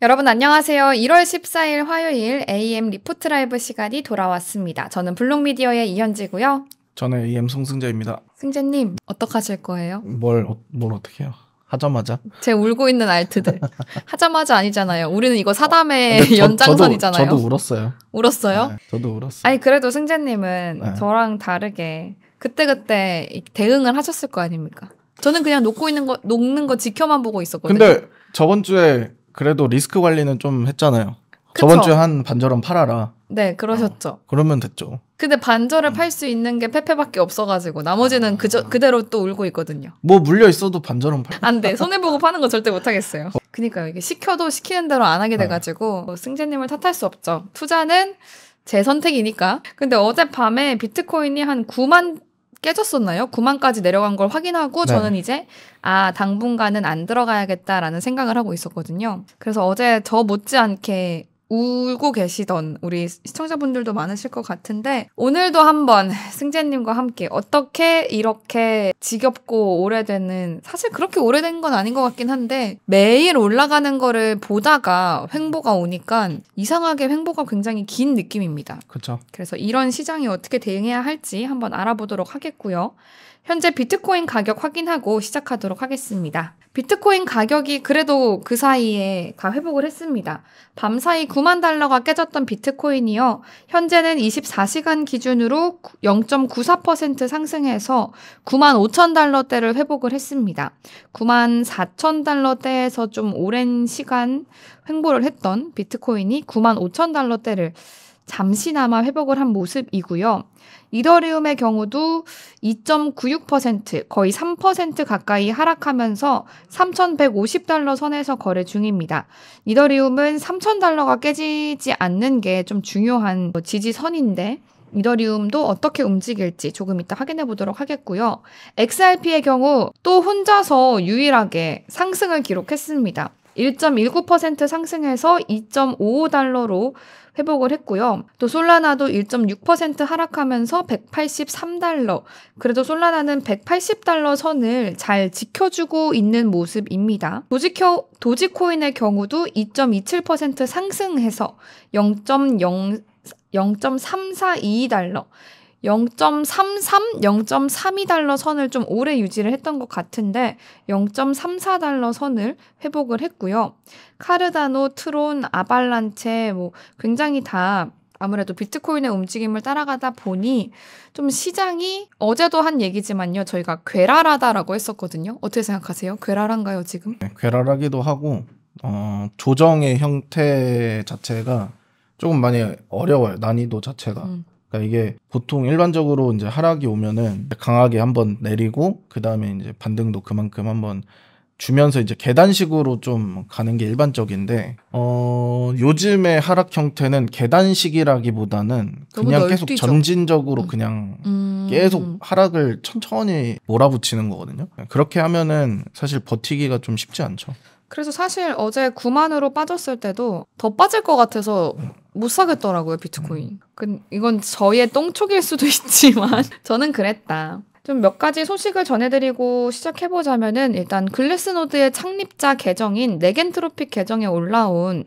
여러분 안녕하세요. 1월 14일 화요일 AM 리포트 라이브 시간이 돌아왔습니다. 저는 블록미디어의 이현지고요. 저는 AM 송승재입니다. 승재님 어떡하실 거예요? 뭘 어떻게 해요? 하자마자? 제 울고 있는 알트들. 하자마자 아니잖아요. 우리는 이거 사담의 연장선이잖아요. 저도 울었어요. 울었어요? 네, 저도 울었어요. 아니 그래도 승재님은 네. 저랑 다르게 그때그때 대응을 하셨을 거 아닙니까? 저는 그냥 녹는 거 지켜만 보고 있었거든요. 근데 저번 주에 그래도 리스크 관리는 좀 했잖아요. 그쵸? 저번 주에 한 반절은 팔아라. 네, 그러셨죠. 그러면 됐죠. 근데 반절을 팔 수 있는 게 페페밖에 없어가지고 나머지는 그대로 또 울고 있거든요. 뭐 물려 있어도 반절은 팔. 안 돼. 손해보고 파는 거 절대 못하겠어요. 그니까요. 이게 시켜도 시키는 대로 안 하게 돼가지고 승재님을 탓할 수 없죠. 투자는 제 선택이니까. 근데 어젯밤에 비트코인이 한 9만 깨졌었나요? 9만까지 내려간 걸 확인하고 네. 저는 이제 당분간은 안 들어가야겠다라는 생각을 하고 있었거든요. 그래서 어제 저 못지않게 울고 계시던 우리 시청자분들도 많으실 것 같은데 오늘도 한번 승재님과 함께 어떻게 이렇게 지겹고 오래되는, 사실 그렇게 오래된 건 아닌 것 같긴 한데 매일 올라가는 거를 보다가 횡보가 오니까 이상하게 횡보가 굉장히 긴 느낌입니다. 그렇죠. 그래서 이런 시장이 어떻게 대응해야 할지 한번 알아보도록 하겠고요. 현재 비트코인 가격 확인하고 시작하도록 하겠습니다. 비트코인 가격이 그래도 그 사이에 다 회복을 했습니다. 밤사이 9만 달러가 깨졌던 비트코인이요. 현재는 24시간 기준으로 0.94% 상승해서 9만 5천 달러대를 회복을 했습니다. 9만 4천 달러대에서 좀 오랜 시간 횡보를 했던 비트코인이 9만 5천 달러대를 잠시나마 회복을 한 모습이고요. 이더리움의 경우도 2.96% 거의 3% 가까이 하락하면서 3,150달러 선에서 거래 중입니다. 이더리움은 3,000달러가 깨지지 않는 게 좀 중요한 지지선인데 이더리움도 어떻게 움직일지 조금 이따 확인해 보도록 하겠고요. XRP의 경우 또 혼자서 유일하게 상승을 기록했습니다. 1.19% 상승해서 2.55달러로 회복을 했고요. 또 솔라나도 1.6% 하락하면서 183달러. 그래도 솔라나는 180달러 선을 잘 지켜주고 있는 모습입니다. 도지코인의 경우도 2.27% 상승해서 0.3342달러. 0.33, 0.32달러 선을 좀 오래 유지를 했던 것 같은데 0.34달러 선을 회복을 했고요. 카르다노, 트론, 아발란체 굉장히 다 아무래도 비트코인의 움직임을 따라가다 보니 좀 시장이 어제도 한 얘기지만요. 저희가 괴랄하다라고 했었거든요. 어떻게 생각하세요? 괴랄한가요 지금? 네, 괴랄하기도 하고 조정의 형태 자체가 조금 많이 어려워요. 난이도 자체가. 그러니까 이게 보통 일반적으로 이제 하락이 오면은 강하게 한번 내리고 그 다음에 이제 반등도 그만큼 한번 주면서 이제 계단식으로 좀 가는 게 일반적인데 요즘의 하락 형태는 계단식이라기보다는 그냥 계속 점진적으로 그냥 계속 하락을 천천히 몰아붙이는 거거든요. 그렇게 하면은 사실 버티기가 좀 쉽지 않죠. 그래서 사실 어제 9만으로 빠졌을 때도 더 빠질 것 같아서 못 사겠더라고요, 비트코인. 이건 저의 똥촉일 수도 있지만 저는 그랬다. 좀 몇 가지 소식을 전해드리고 시작해보자면은 일단 글래스노드의 창립자 계정인 네겐트로픽 계정에 올라온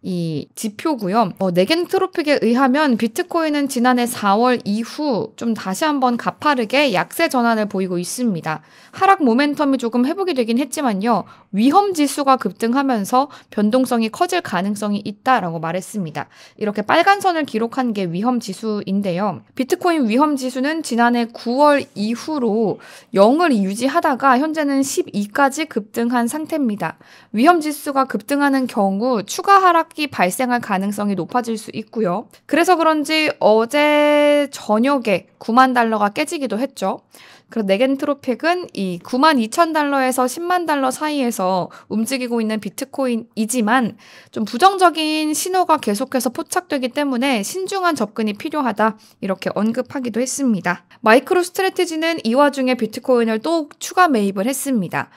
이 지표고요. 네겐트로픽에 의하면 비트코인은 지난해 4월 이후 좀 다시 한번 가파르게 약세 전환을 보이고 있습니다. 하락 모멘텀이 조금 회복이 되긴 했지만요. 위험 지수가 급등하면서 변동성이 커질 가능성이 있다라고 말했습니다. 이렇게 빨간 선을 기록한 게 위험 지수인데요. 비트코인 위험 지수는 지난해 9월 이후로 0을 유지하다가 현재는 12까지 급등한 상태입니다. 위험 지수가 급등하는 경우 추가 하락이 발생할 가능성이 높아질 수 있고요. 그래서 그런지 어제 저녁에 9만 달러가 깨지기도 했죠. 그래서 네겐트로픽은 이 9만 2천 달러에서 10만 달러 사이에서 움직이고 있는 비트코인이지만 좀 부정적인 신호가 계속해서 포착되기 때문에 신중한 접근이 필요하다 이렇게 언급하기도 했습니다. 마이크로 스트래티지는 이 와중에 비트코인을 또 추가 매입을 했습니다.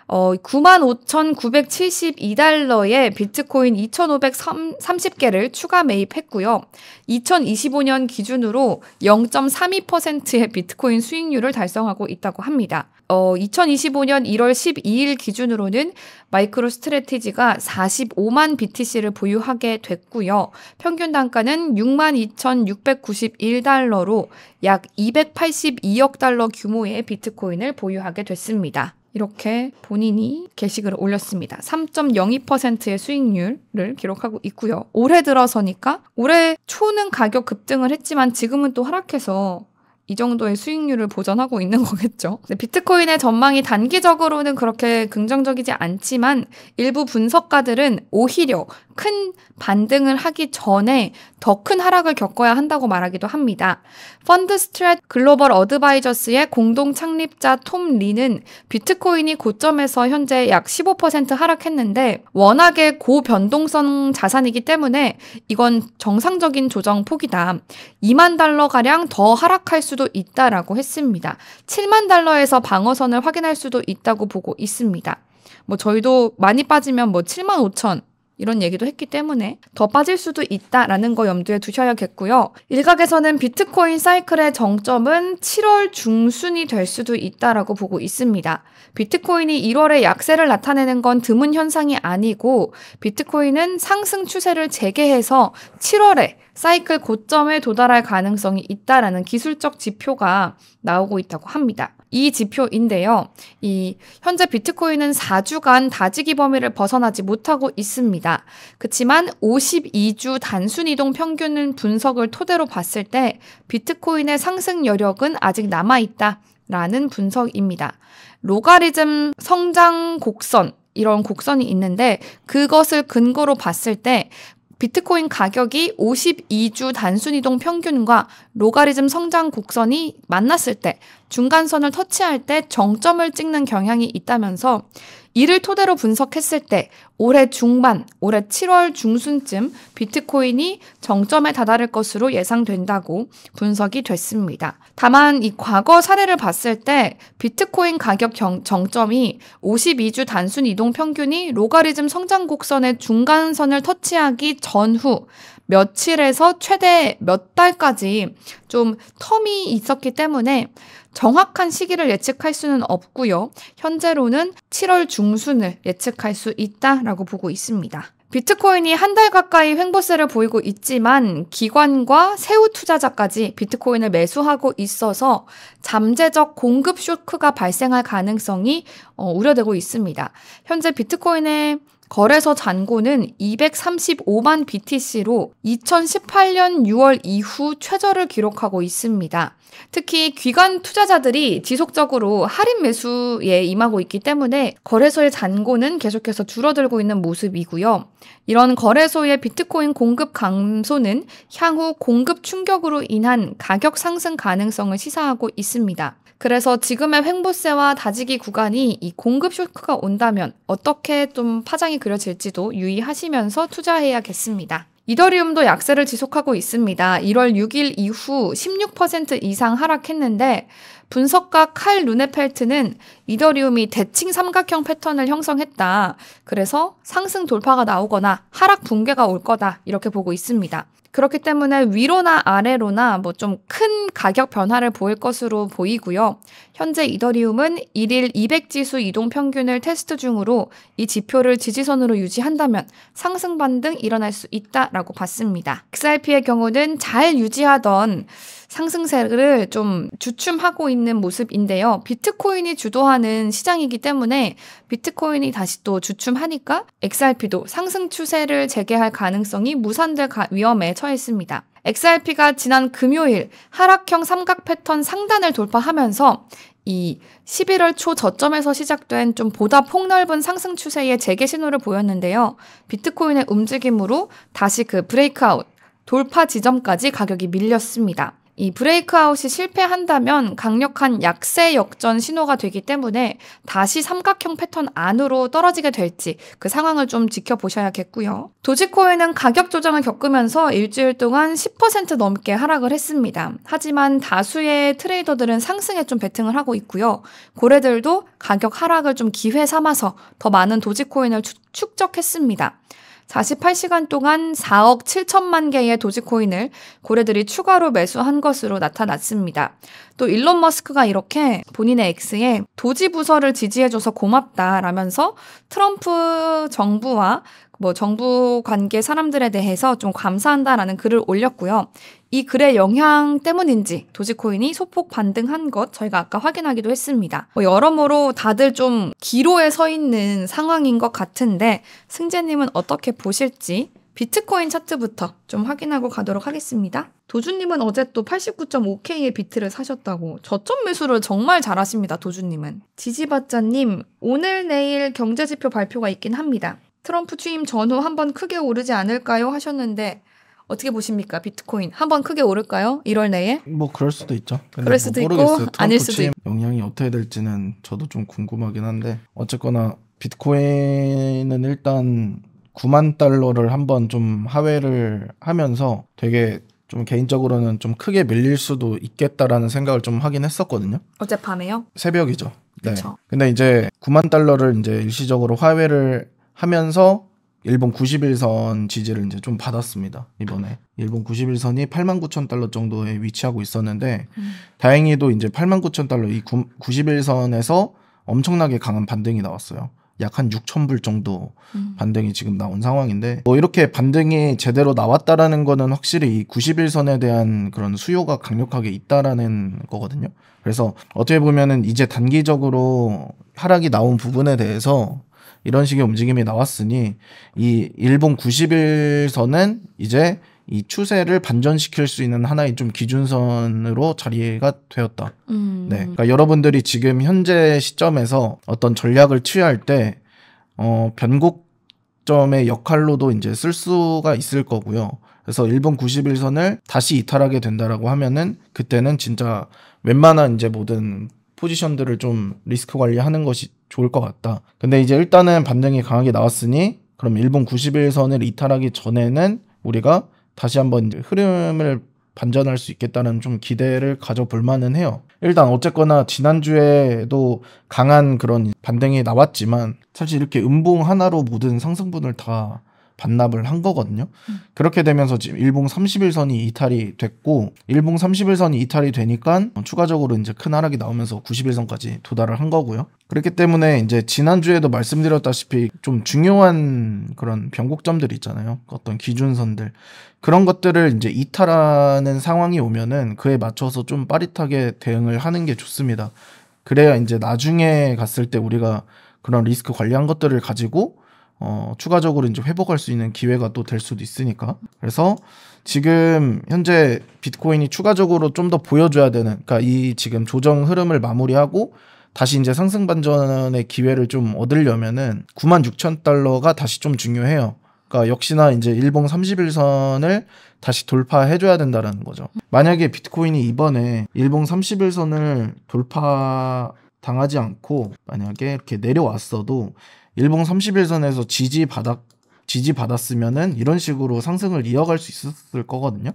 95,972달러에 비트코인 2,530개를 추가 매입했고요. 2025년 기준으로 0.32%의 비트코인 수익률을 달성하고 있다고 합니다. 2025년 1월 12일 기준으로는 마이크로 스트래티지가 45만 BTC를 보유하게 됐고요. 평균 단가는 62,691달러로 약 282억 달러 규모의 비트코인을 보유하게 됐습니다. 이렇게 본인이 게시글을 올렸습니다. 3.02%의 수익률을 기록하고 있고요. 올해 들어서니까 올해 초는 가격 급등을 했지만 지금은 또 하락해서 이 정도의 수익률을 보전하고 있는 거겠죠. 비트코인의 전망이 단기적으로는 그렇게 긍정적이지 않지만 일부 분석가들은 오히려 큰 반등을 하기 전에 더 큰 하락을 겪어야 한다고 말하기도 합니다. 펀드 스트랫 글로벌 어드바이저스의 공동 창립자 톰 리는 비트코인이 고점에서 현재 약 15% 하락했는데 워낙에 고변동성 자산이기 때문에 이건 정상적인 조정 폭이다. 2만 달러가량 더 하락할 수도 있다라고 했습니다. 7만 달러에서 방어선을 확인할 수도 있다고 보고 있습니다. 저희도 많이 빠지면 7만 5천 이런 얘기도 했기 때문에 더 빠질 수도 있다라는 거 염두에 두셔야겠고요. 일각에서는 비트코인 사이클의 정점은 7월 중순이 될 수도 있다라고 보고 있습니다. 비트코인이 1월에 약세를 나타내는 건 드문 현상이 아니고 비트코인은 상승 추세를 재개해서 7월에 사이클 고점에 도달할 가능성이 있다라는 기술적 지표가 나오고 있다고 합니다. 이 지표인데요. 현재 비트코인은 4주간 다지기 범위를 벗어나지 못하고 있습니다. 그렇지만 52주 단순 이동 평균 분석을 토대로 봤을 때 비트코인의 상승 여력은 아직 남아있다라는 분석입니다. 로가리즘 성장 곡선, 이런 곡선이 있는데 그것을 근거로 봤을 때 비트코인 가격이 52주 단순이동 평균과 로가리즘 성장 곡선이 만났을 때 중간선을 터치할 때 정점을 찍는 경향이 있다면서 이를 토대로 분석했을 때 올해 중반, 올해 7월 중순쯤 비트코인이 정점에 다다를 것으로 예상된다고 분석이 됐습니다. 다만 이 과거 사례를 봤을 때 비트코인 가격 정점이 52주 단순 이동 평균이 로가리즘 성장 곡선의 중간선을 터치하기 전후 며칠에서 최대 몇 달까지 좀 텀이 있었기 때문에 정확한 시기를 예측할 수는 없고요. 현재로는 7월 중순을 예측할 수 있다라고 보고 있습니다. 비트코인이 한 달 가까이 횡보세를 보이고 있지만 기관과 세후 투자자까지 비트코인을 매수하고 있어서 잠재적 공급 쇼크가 발생할 가능성이 우려되고 있습니다. 현재 비트코인의 거래소 잔고는 235만 BTC로 2018년 6월 이후 최저를 기록하고 있습니다. 특히 기관 투자자들이 지속적으로 할인 매수에 임하고 있기 때문에 거래소의 잔고는 계속해서 줄어들고 있는 모습이고요. 이런 거래소의 비트코인 공급 감소는 향후 공급 충격으로 인한 가격 상승 가능성을 시사하고 있습니다. 그래서 지금의 횡보세와 다지기 구간이 이 공급 쇼크가 온다면 어떻게 좀 파장이 그려질지도 유의하시면서 투자해야겠습니다. 이더리움도 약세를 지속하고 있습니다. 1월 6일 이후 16% 이상 하락했는데 분석가 칼 루네펠트는 이더리움이 대칭 삼각형 패턴을 형성했다. 그래서 상승 돌파가 나오거나 하락 붕괴가 올 거다. 이렇게 보고 있습니다. 그렇기 때문에 위로나 아래로나 좀 큰 가격 변화를 보일 것으로 보이고요. 현재 이더리움은 1일 200지수 이동 평균을 테스트 중으로 이 지표를 지지선으로 유지한다면 상승 반등 일어날 수 있다라고 봤습니다. XRP의 경우는 잘 유지하던 상승세를 좀 주춤하고 있는 모습인데요. 비트코인이 주도하는 시장이기 때문에 비트코인이 다시 또 주춤하니까 XRP도 상승 추세를 재개할 가능성이 무산될 위험에 처했습니다. XRP가 지난 금요일 하락형 삼각 패턴 상단을 돌파하면서 이 11월 초 저점에서 시작된 좀 보다 폭넓은 상승 추세의 재개 신호를 보였는데요. 비트코인의 움직임으로 다시 그 브레이크아웃, 돌파 지점까지 가격이 밀렸습니다. 이 브레이크아웃이 실패한다면 강력한 약세 역전 신호가 되기 때문에 다시 삼각형 패턴 안으로 떨어지게 될지 그 상황을 좀 지켜보셔야겠고요. 도지코인은 가격 조정을 겪으면서 일주일 동안 10% 넘게 하락을 했습니다. 하지만 다수의 트레이더들은 상승에 좀 베팅을 하고 있고요. 고래들도 가격 하락을 좀 기회 삼아서 더 많은 도지코인을 축적했습니다. 48시간 동안 4억 7천만 개의 도지코인을 고래들이 추가로 매수한 것으로 나타났습니다. 또 일론 머스크가 이렇게 본인의 X에 도지 부서를 지지해줘서 고맙다라면서 트럼프 정부와 정부 관계 사람들에 대해서 좀 감사한다라는 글을 올렸고요. 이 글의 영향 때문인지 도지코인이 소폭 반등한 것 저희가 아까 확인하기도 했습니다. 여러모로 다들 좀 기로에 서 있는 상황인 것 같은데 승재님은 어떻게 보실지 비트코인 차트부터 좀 확인하고 가도록 하겠습니다. 도주님은 어제 또 89.5K의 비트를 사셨다고. 저점 매수를 정말 잘하십니다. 도주님은. 지지바짜님, 오늘 내일 경제지표 발표가 있긴 합니다. 트럼프 취임 전후 한번 크게 오르지 않을까요? 하셨는데 어떻게 보십니까? 비트코인 한번 크게 오를까요? 1월 내에? 뭐 그럴 수도 있죠. 그럴 수도 있고 아닐 수도 있고. 영향이 어떻게 될지는 저도 좀 궁금하긴 한데 어쨌거나 비트코인은 일단 9만 달러를 한번 좀 하회를 하면서 되게 좀 개인적으로는 좀 크게 밀릴 수도 있겠다라는 생각을 좀 하긴 했었거든요. 어젯밤에요? 새벽이죠. 네. 그쵸. 근데 이제 9만 달러를 이제 일시적으로 하회를 하면서 일본 90일선 지지를 이제 좀 받았습니다. 이번에 일본 90일선이 89,000달러 정도에 위치하고 있었는데 다행히도 이제 89,000달러 이 90일선에서 엄청나게 강한 반등이 나왔어요. 약 한 6,000불 정도 반등이 지금 나온 상황인데 뭐 이렇게 반등이 제대로 나왔다라는 거는 확실히 이 90일선에 대한 그런 수요가 강력하게 있다라는 거거든요. 그래서 어떻게 보면은 이제 단기적으로 하락이 나온 부분에 대해서 이런 식의 움직임이 나왔으니 이 일본 90일선은 이제 이 추세를 반전시킬 수 있는 하나의 좀 기준선으로 자리가 되었다. 네, 그러니까 여러분들이 지금 현재 시점에서 어떤 전략을 취할 때 변곡점의 역할로도 이제 쓸 수가 있을 거고요. 그래서 일본 90일선을 다시 이탈하게 된다라고 하면은 그때는 진짜 웬만한 이제 모든 포지션들을 좀 리스크 관리하는 것이 좋을 것 같다. 근데 이제 일단은 반등이 강하게 나왔으니 그럼 일본 90일선을 이탈하기 전에는 우리가 다시 한번 이제 흐름을 반전할 수 있겠다는 좀 기대를 가져볼 만은 해요. 일단 어쨌거나 지난주에도 강한 그런 반등이 나왔지만 사실 이렇게 음봉 하나로 모든 상승분을 다 반납을 한 거거든요. 그렇게 되면서 지금 일봉 30일선이 이탈이 됐고 일봉 30일선이 이탈이 되니까 추가적으로 이제 큰 하락이 나오면서 90일선까지 도달을 한 거고요. 그렇기 때문에 이제 지난주에도 말씀드렸다시피 좀 중요한 그런 변곡점들 있잖아요. 어떤 기준선들. 그런 것들을 이제 이탈하는 상황이 오면은 그에 맞춰서 좀 빠릿하게 대응을 하는 게 좋습니다. 그래야 이제 나중에 갔을 때 우리가 그런 리스크 관리한 것들을 가지고 추가적으로 이제 회복할 수 있는 기회가 또 될 수도 있으니까. 그래서 지금 현재 비트코인이 추가적으로 좀 더 보여줘야 되는, 그러니까 이 지금 조정 흐름을 마무리하고 다시 이제 상승 반전의 기회를 좀 얻으려면은 96,000달러가 다시 좀 중요해요. 그러니까 역시나 이제 일봉 30일선을 다시 돌파해줘야 된다라는 거죠. 만약에 비트코인이 이번에 일봉 30일선을 돌파 당하지 않고 만약에 이렇게 내려왔어도 일봉 30일선에서 지지받았으면은 이런 식으로 상승을 이어갈 수 있었을 거거든요.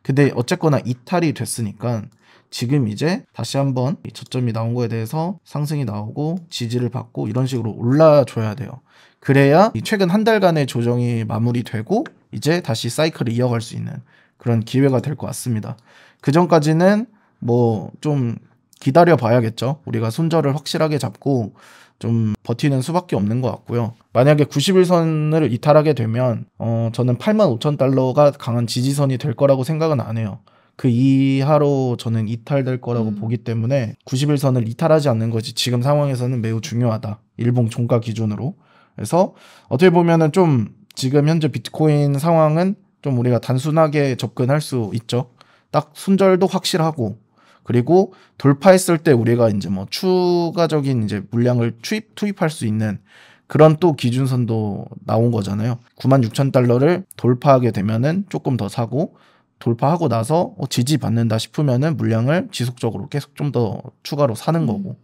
근데 어쨌거나 이탈이 됐으니까 지금 이제 다시 한번 이 저점이 나온 거에 대해서 상승이 나오고 지지를 받고 이런 식으로 올라줘야 돼요. 그래야 최근 한 달간의 조정이 마무리되고 이제 다시 사이클을 이어갈 수 있는 그런 기회가 될 것 같습니다. 그 전까지는 뭐 좀 기다려 봐야겠죠. 우리가 손절을 확실하게 잡고 좀 버티는 수밖에 없는 것 같고요. 만약에 90일선을 이탈하게 되면 저는 85,000달러가 강한 지지선이 될 거라고 생각은 안 해요. 그 이하로 저는 이탈될 거라고 보기 때문에 90일선을 이탈하지 않는 것이 지금 상황에서는 매우 중요하다. 일봉 종가 기준으로. 그래서 어떻게 보면은 좀 지금 현재 비트코인 상황은 좀 우리가 단순하게 접근할 수 있죠. 딱 손절도 확실하고 그리고 돌파했을 때 우리가 이제 뭐 추가적인 이제 물량을 투입할 수 있는 그런 또 기준선도 나온 거잖아요. 96,000달러를 돌파하게 되면은 조금 더 사고 돌파하고 나서 지지받는다 싶으면은 물량을 지속적으로 계속 좀 더 추가로 사는 거고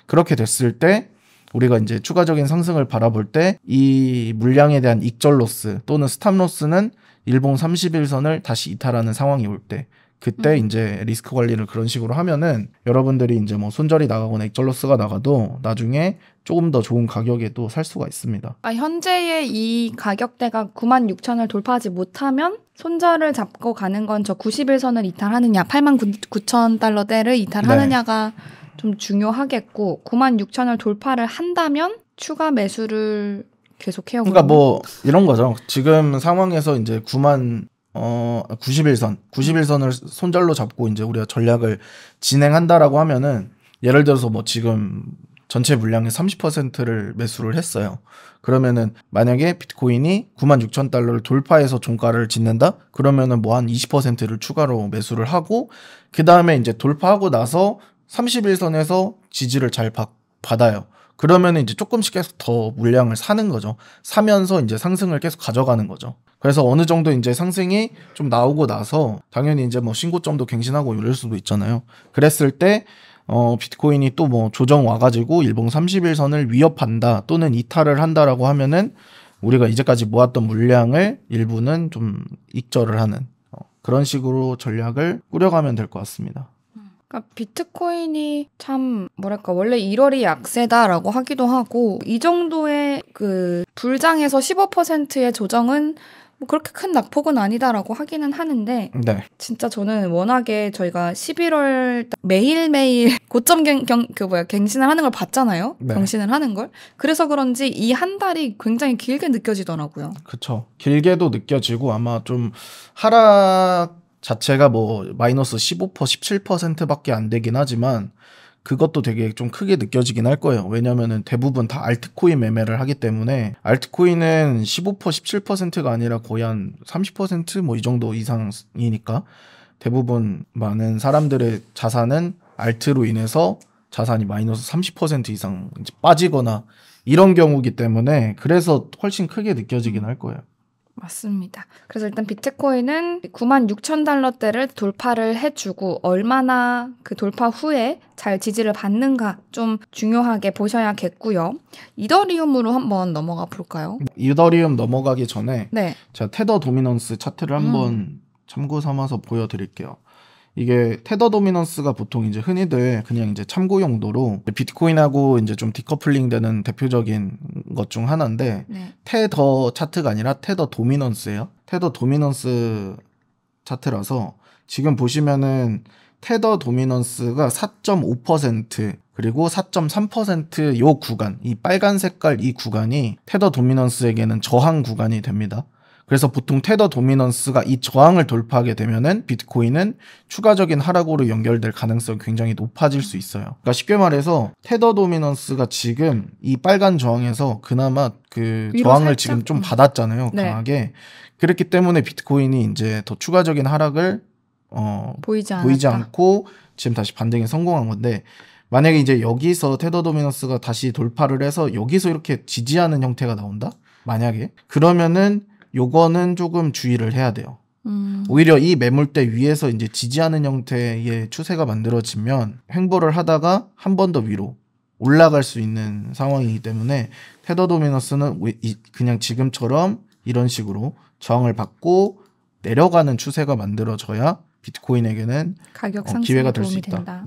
그렇게 됐을 때 우리가 이제 추가적인 상승을 바라볼 때 이 물량에 대한 익절 로스 또는 스탑 로스는 일봉 30일선을 다시 이탈하는 상황이 올 때 그때 이제 리스크 관리를 그런 식으로 하면은 여러분들이 이제 뭐 손절이 나가거나 익절 로스가 나가도 나중에 조금 더 좋은 가격에 또 살 수가 있습니다. 현재의 이 가격대가 96,000을 돌파하지 못하면 손절을 잡고 가는 건 저 90일선을 이탈하느냐 89,000달러대를 이탈하느냐가 좀 중요하겠고 96,000을 돌파를 한다면 추가 매수를 계속해요. 그러니까 뭐 이런 거죠. 지금 상황에서 이제 91선을 손절로 잡고 이제 우리가 전략을 진행한다라고 하면은 예를 들어서 뭐 지금 전체 물량의 30%를 매수를 했어요. 그러면은 만약에 비트코인이 96,000달러를 돌파해서 종가를 짓는다? 그러면은 뭐 한 20%를 추가로 매수를 하고 그 다음에 이제 돌파하고 나서 31선에서 지지를 잘 받아요. 그러면은 이제 조금씩 계속 더 물량을 사는 거죠. 사면서 이제 상승을 계속 가져가는 거죠. 그래서 어느 정도 이제 상승이 좀 나오고 나서 당연히 이제 뭐 신고점도 갱신하고 이럴 수도 있잖아요. 그랬을 때 비트코인이 또 뭐 조정 와가지고 일봉 30일선을 위협한다 또는 이탈을 한다라고 하면은 우리가 이제까지 모았던 물량을 일부는 좀 익절을 하는 그런 식으로 전략을 꾸려가면 될 것 같습니다. 그러니까 비트코인이 참 뭐랄까 원래 1월이 약세다라고 하기도 하고 이 정도의 그 불장에서 15%의 조정은 뭐 그렇게 큰 낙폭은 아니다라고 하기는 하는데 진짜 저는 워낙에 저희가 11월 매일매일 고점 갱신을 하는 걸 봤잖아요. 경신을 하는 걸. 그래서 그런지 이 한 달이 굉장히 길게 느껴지더라고요. 그렇죠. 길게도 느껴지고 아마 좀 하락 자체가 뭐 마이너스 15%, 17%밖에 안 되긴 하지만 그것도 되게 좀 크게 느껴지긴 할 거예요. 왜냐면은 대부분 다 알트코인 매매를 하기 때문에 알트코인은 15%, 17%가 아니라 거의 한 30% 뭐 이 정도 이상이니까 대부분 많은 사람들의 자산은 알트로 인해서 자산이 마이너스 30% 이상 빠지거나 이런 경우이기 때문에 그래서 훨씬 크게 느껴지긴 할 거예요. 맞습니다. 그래서 일단 비트코인은 96,000달러대를 돌파를 해주고 얼마나 그 돌파 후에 잘 지지를 받는가 좀 중요하게 보셔야겠고요. 이더리움으로 한번 넘어가 볼까요? 이더리움 넘어가기 전에 네. 제가 테더 도미넌스 차트를 한번 참고 삼아서 보여드릴게요. 이게 테더 도미넌스가 보통 이제 흔히들 그냥 이제 참고 용도로 비트코인하고 이제 좀 디커플링 되는 대표적인 것 중 하나인데 테더 차트가 아니라 테더 도미넌스예요. 테더 도미넌스 차트라서 지금 보시면은 테더 도미넌스가 4.5% 그리고 4.3% 요 구간, 이 빨간 색깔 이 구간이 테더 도미넌스에게는 저항 구간이 됩니다. 그래서 보통 테더 도미넌스가 이 저항을 돌파하게 되면은 비트코인은 추가적인 하락으로 연결될 가능성이 굉장히 높아질 수 있어요. 그러니까 쉽게 말해서 테더 도미넌스가 지금 이 빨간 저항에서 그나마 그 저항을 살짝? 지금 좀 받았잖아요. 강하게. 그렇기 때문에 비트코인이 이제 더 추가적인 하락을 보이지 않고 지금 다시 반등에 성공한 건데 만약에 이제 여기서 테더 도미넌스가 다시 돌파를 해서 여기서 이렇게 지지하는 형태가 나온다? 만약에 그러면은 요거는 조금 주의를 해야 돼요. 오히려 이 매물대 위에서 이제 지지하는 형태의 추세가 만들어지면 횡보를 하다가 한 번 더 위로 올라갈 수 있는 상황이기 때문에 테더 도미넌스는 그냥 지금처럼 이런 식으로 저항을 받고 내려가는 추세가 만들어져야 비트코인에게는 가격 기회가 될 상승에 수 도움이 있다. 된다.